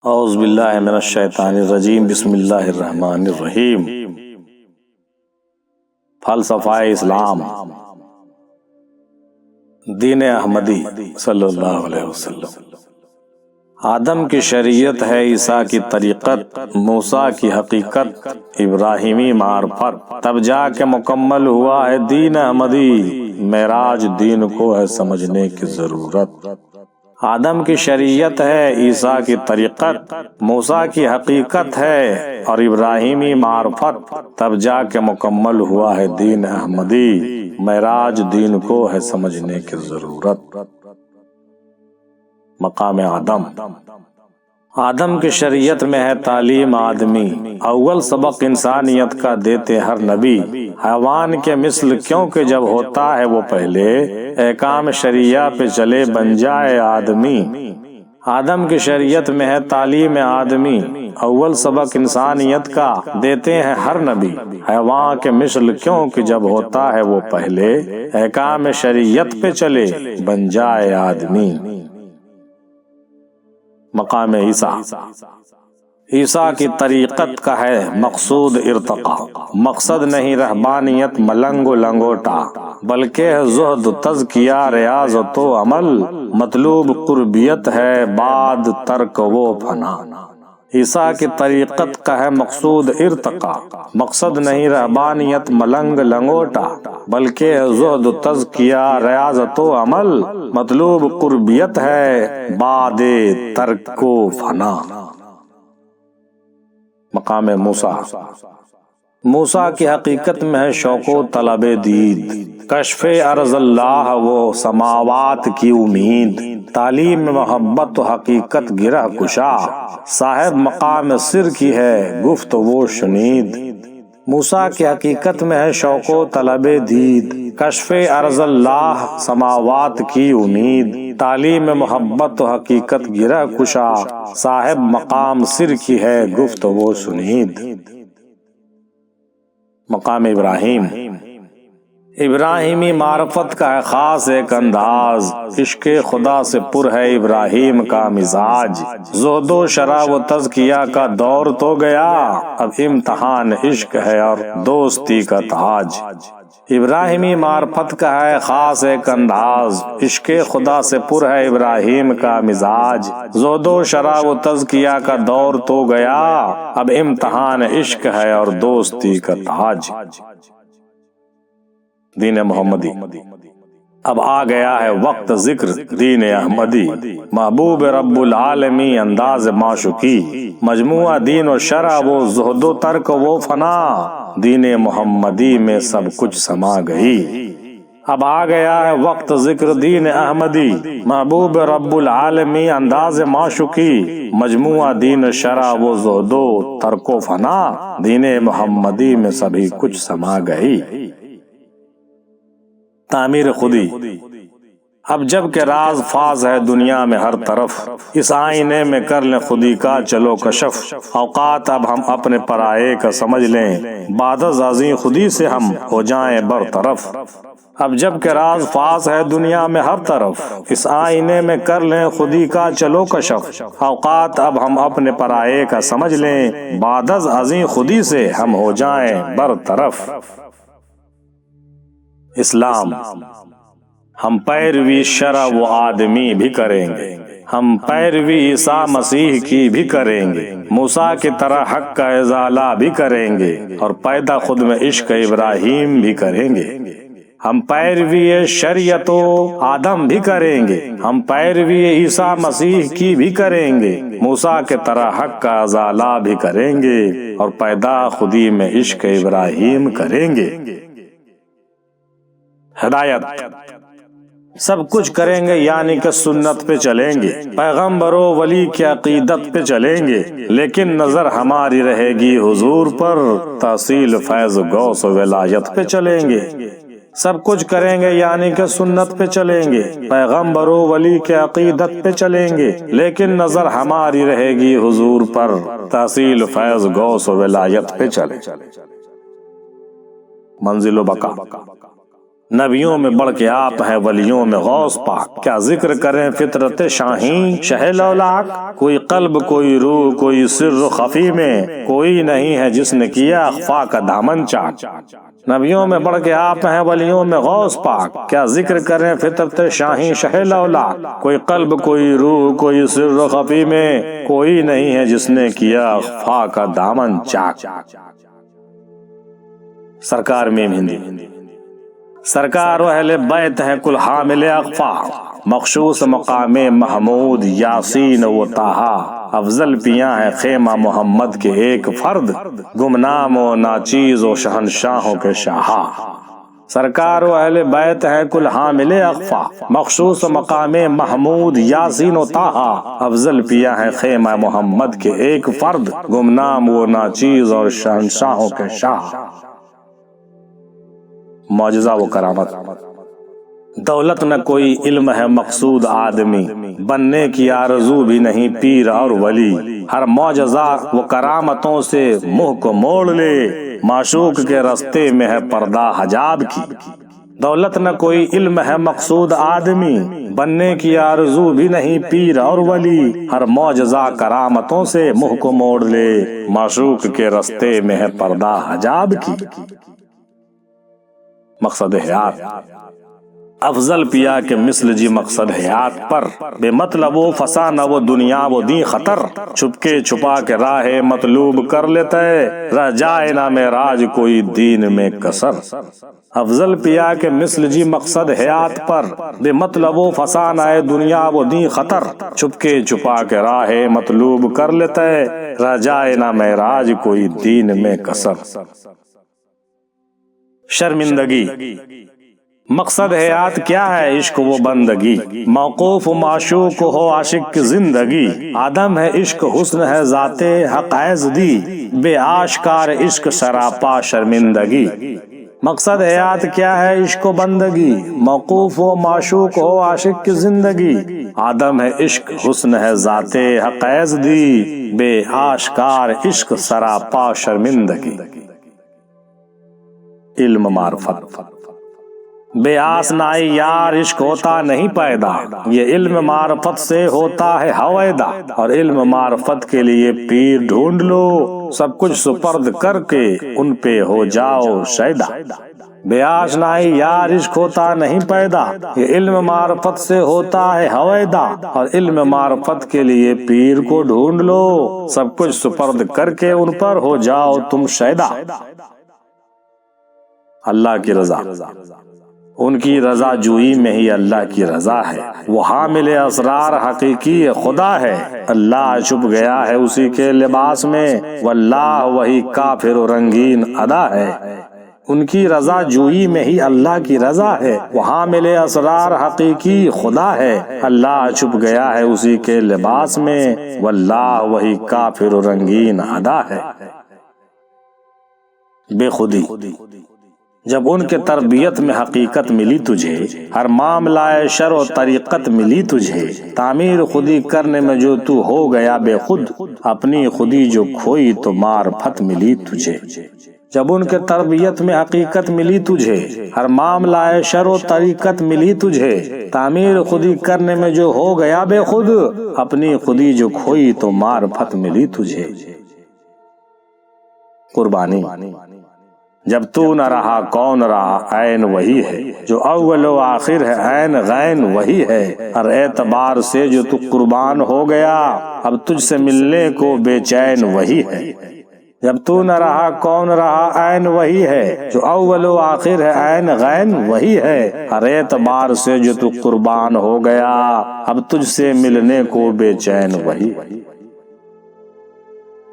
اعوذ باللہ من الشیطان الرجیم بسم اللہ الرحمن الرحیم۔ فلسفہ اسلام، دین احمدی صلی اللہ علیہ وسلم۔ آدم کی شریعت ہے، عیسیٰ کی طریقت، موسیٰ کی حقیقت، ابراہیمی معرفت، تب جا کے مکمل ہوا ہے دین احمدی۔ معراج دین کو ہے سمجھنے کی ضرورت۔ آدم کی شریعت ہے، عیسیٰ کی طریقت، موسیٰ کی حقیقت ہے اور ابراہیمی معرفت، تب جا کے مکمل ہوا ہے دین احمدی۔ معراج دین کو ہے سمجھنے کی ضرورت۔ مقام آدم کی شریعت میں ہے تعلیم آدمی، اول سبق انسانیت کا دیتے ہر نبی۔ حیوان کے مثل کیونکہ جب ہوتا ہے وہ پہلے، احکام شریعہ پہ چلے بن جائے آدمی۔ آدم کی شریعت میں ہے تعلیم آدمی، اول سبق انسانیت کا دیتے ہیں ہر نبی۔ حیوان کے مثل کیونکہ جب ہوتا ہے وہ پہلے، احکام شریعت پہ چلے بن جائے آدمی۔ مقام عیسیٰ، عیسیٰ کی طریقت کا ہے مقصود ارتقا، مقصد نہیں رہبانیت ملنگ و لنگوٹا، بلکہ ہے زہد تزکیہ ریاضت و عمل، مطلوب قربیت ہے بعد ترک و فنا۔ عیسیٰ کی طریقت کا ہے مقصود ارتقا، مقصد نہیں رہبانیت ملنگ لنگوٹا، بلکہ ہے زہد تزکیہ ریاضت و عمل، مطلوب قربیت ہے بعد ترک و فنا۔ مقام موسیٰ، موسیٰ کی حقیقت میں ہے شوق و طلب دید، کشف ارض اللہ و سماوات کی امید، تعلیم محبت و حقیقت گرہ کشا، صاحب مقام سر کی ہے گفت و شنید۔ موسیٰ کی حقیقت میں ہے شوق و طلب دید، کشف ارض اللہ سماوات کی امید، تعلیم محبت و حقیقت گرہ کشا، صاحب مقام سر کی ہے گفت و شنید۔ مقام ابراہیم، ابراہیمی معرفت کا ہے خاص ایک انداز، عشق خدا سے پر ہے ابراہیم کا مزاج، زہد و شراب و تزکیہ کا دور تو گیا، اب امتحان عشق ہے اور دوستی کا تاج۔ ابراہیمی معرفت کا ہے خاص ایک انداز، عشق خدا سے پر ہے ابراہیم کا مزاج، زہد و شراب و تزکیہ کا دور تو گیا، اب امتحان عشق ہے اور دوستی کا تاج۔ دین محمدی، اب آ گیا ہے وقت ذکر دین احمدی، محبوب رب العالمین انداز معشوقی، مجموعہ دین و شرع و زہد و ترک و فنا، دین محمدی میں سب کچھ سما گئی۔ اب آ گیا ہے وقت ذکر دین احمدی، محبوب رب العالمین انداز معشوقی، مجموعہ دین شرع و زہد و ترک و فنا، دین محمدی میں سبھی کچھ سما گئی۔ تعمیر خودی، اب جب کہ راز فاز ہے دنیا میں ہر طرف، اس آئینے میں کر لیں خودی کا چلو کشف، اوقات اب ہم اپنے پرائے کا سمجھ لیں، بعد از عظیم خودی سے ہم ہو جائیں برطرف۔ اب جب کہ راز فاز ہے دنیا میں ہر طرف، اس آئینے میں کر لیں خودی کا چلو کشف، اوقات اب ہم اپنے پرائے کا سمجھ لیں، بعد از عظیم خودی سے ہم ہو جائیں برطرف۔ اسلام، ہم پیروی شرع و آدمی بھی کریں گے، ہم پیروی عیسیٰ مسیح کی بھی کریں گے، موسیٰ کی طرح حق کا ازالہ بھی کریں گے، اور پیدا خود میں عشق ابراہیم بھی کریں گے۔ ہم پیروی شریعت و آدم بھی کریں گے، ہم پیروی عیسیٰ مسیح کی بھی کریں گے، موسیٰ کی طرح حق کا ازالہ بھی کریں گے، اور پیدا خودی میں عشق ابراہیم کریں گے۔ ہدایت، سب کچھ کریں گے یعنی کہ سنت پہ چلیں گے، پیغمبر و ولی کی عقیدت پہ چلیں گے، لیکن نظر ہماری رہے گی حضور پر، تحصیل فیض غوث و ولایت پہ چلیں گے۔ سب کچھ کریں گے یعنی کہ سنت پہ چلیں گے، پیغمبر و ولی کی عقیدت پہ چلیں گے، لیکن نظر ہماری رہے گی حضور پر، تحصیل فیض غوث و ولایت پہ چلیں۔ منزل و بقا، نبیوں میں بڑھ کے آپ ہیں ولیوں میں غوث پاک، کیا ذکر کریں فطرت شاہین شہ لولاک، کوئی قلب کوئی روح کوئی سر خفی میں، کوئی نہیں ہے جس نے کیا اخفا کا دامن چاک۔ نبیوں میں بڑھ کے آپ ہیں ولیوں میں غوث پاک، کیا ذکر کریں فطرت شاہین شہ لولاک، کوئی قلب کوئی روح کوئی سر خفی میں، کوئی نہیں ہے جس نے کیا اخفا کا دامن چاک۔ سرکار میم ہندی۔ سرکار و اہل بیت ہیں کل حامل اقفا، مخصوص مقام محمود یاسین و طہا، افضل پیاں ہے خیمہ محمد کے ایک فرد، گمنام و ناچیز و شہنشاہوں کے شاہا۔ سرکار و اہل بیت ہیں کل حامل اقفا، مخصوص مقام محمود یاسین و طہا، افضل پیاں ہے خیمہ محمد کے ایک فرد، گمنام و ناچیز اور شہنشاہوں کے شاہ۔ معجزہ و کرامت۔ دولت نہ کوئی علم ہے مقصود آدمی، بننے کی آرزو بھی نہیں پیر اور ولی، ہر معجزہ و کرامتوں سے منہ کو موڑ لے، معشوق کے رستے میں ہے پردہ حجاب کی۔ دولت نہ کوئی علم ہے مقصود آدمی، بننے کی آرزو بھی نہیں پیر اور ولی، ہر معجزہ کرامتوں سے منہ کو موڑ لے، معشوق کے رستے میں ہے پردہ حجاب کی۔ مقصد حیات۔ افضل پیا کے مثل جی مقصد حیات پر، بے مطلب و فسانہ و دنیا و دین خطر، چھپ کے چھپا کے راہ مطلوب کر لیتے، رہ جائے نہ معراج کوئی دین میں کسر۔ افضل پیا کے مثل جی مقصد حیات پر، بے مطلب و فسانہ دنیا و دین خطر، چھپ کے چھپا کے راہ مطلوب کر لیتے، رہ جائے نہ معراج کوئی دین میں کسر۔ شرمندگی۔ مقصد حیات کیا ہے؟ عشق و بندگی، موقوف و معشوق ہو عاشق کی زندگی، آدم ہے عشق حسن ہے ذات حق دی، بے آشکار عشق سراپا شرمندگی۔ مقصد حیات کیا ہے؟ عشق و بندگی، موقوف و معشوق ہو عاشق کی زندگی، آدم ہے عشق حسن ہے ذات حق دی، بے آشکار عشق سراپا شرمندگی۔ علم معرفت۔ بے آسنائی یار عشق ہوتا نہیں پیدا، یہ علم معرفت سے ہوتا ہے ہویدا، اور علم معرفت کے لیے پیر ڈھونڈ لو، سب کچھ سپرد کر کے ان پہ ہو جاؤ شیدا۔ بے آشنائی یار عشق ہوتا نہیں پیدا، یہ علم معرفت سے ہوتا ہے ہویدا، اور علم معرفت کے لیے پیر کو ڈھونڈ لو، سب کچھ سپرد کر کے ان پر ہو جاؤ تم شیدا۔ اللہ کی رضا۔ ان کی رضا جوئی میں ہی اللہ کی رضا ہے، وہ حامل اسرار حقیقی خدا ہے، اللہ چھپ گیا ہے اسی کے لباس میں، واللہ وہی کافر و رنگین ادا ہے۔ ان کی رضا جوئی میں ہی اللہ کی رضا ہے، وہ حامل اسرار حقیقی خدا ہے، اللہ چھپ گیا ہے اسی کے لباس میں، واللہ وہی کافر و رنگین ادا ہے۔ بے خودی۔ جب ان کے تربیت میں حقیقت ملی تجھے، ہر معاملہ شر و طریقت ملی تجھے، تعمیر خودی کرنے میں جو تو ہو گیا بے خود، اپنی خودی جو کھوئی تو معرفت ملی تجھے۔ جب ان کے تربیت میں حقیقت ملی تجھے، ہر معاملہ شر و طریقت ملی تجھے، تعمیر خودی کرنے میں جو ہو گیا بے خود، اپنی خودی جو کھوئی تو معرفت ملی تجھے۔ قربانی۔ جب تو نہ رہا کون رہا، عین وہی ہے، جو اول و آخر ہے عین غین وہی ہے، ہر اعتبار سے جو تو قربان ہو گیا، اب تجھ سے ملنے کو بے چین وہی ہے۔ جب تو نہ رہا کون رہا، عین وہی ہے، جو اول و آخر ہے عین غین وہی ہے، ہر اعتبار سے جو تو قربان ہو گیا، اب تجھ سے ملنے کو بے چین وہی۔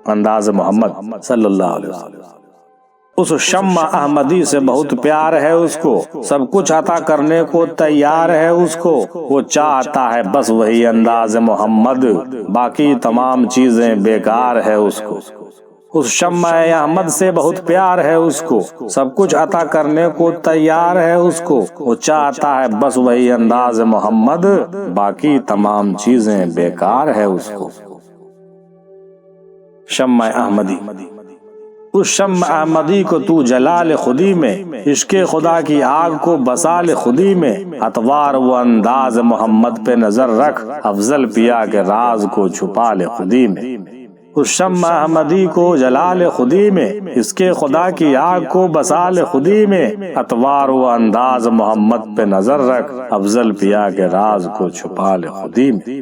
انداز محمد صلی اللہ علیہ وسلم۔ اس شمع احمدی سے بہت پیار ہے اس کو، سب کچھ عطا کرنے کو تیار ہے اس کو، وہ چاہتا ہے بس وہی انداز محمد، باقی تمام چیزیں بیکار ہے اس کو۔ اس شمع احمد سے بہت پیار ہے اس کو، سب کچھ عطا کرنے کو تیار ہے اس کو، وہ چاہتا ہے بس وہی انداز محمد، باقی تمام چیزیں بیکار ہے اس کو۔ شمع احمدی۔ اس شمع احمدی کو تو جلال خودی میں، عشق خدا کی آگ کو بسال خودی میں، اطوار و انداز محمد پہ نظر رکھ، افضل پیا کے راز کو چھپا لے خودی میں۔ اس شمع احمدی کو جلال خودی میں، اس کے خدا کی آگ کو بسال خودی میں، اطوار و انداز محمد پہ نظر رکھ، افضل پیا کے راز کو چھپا لے خودی میں۔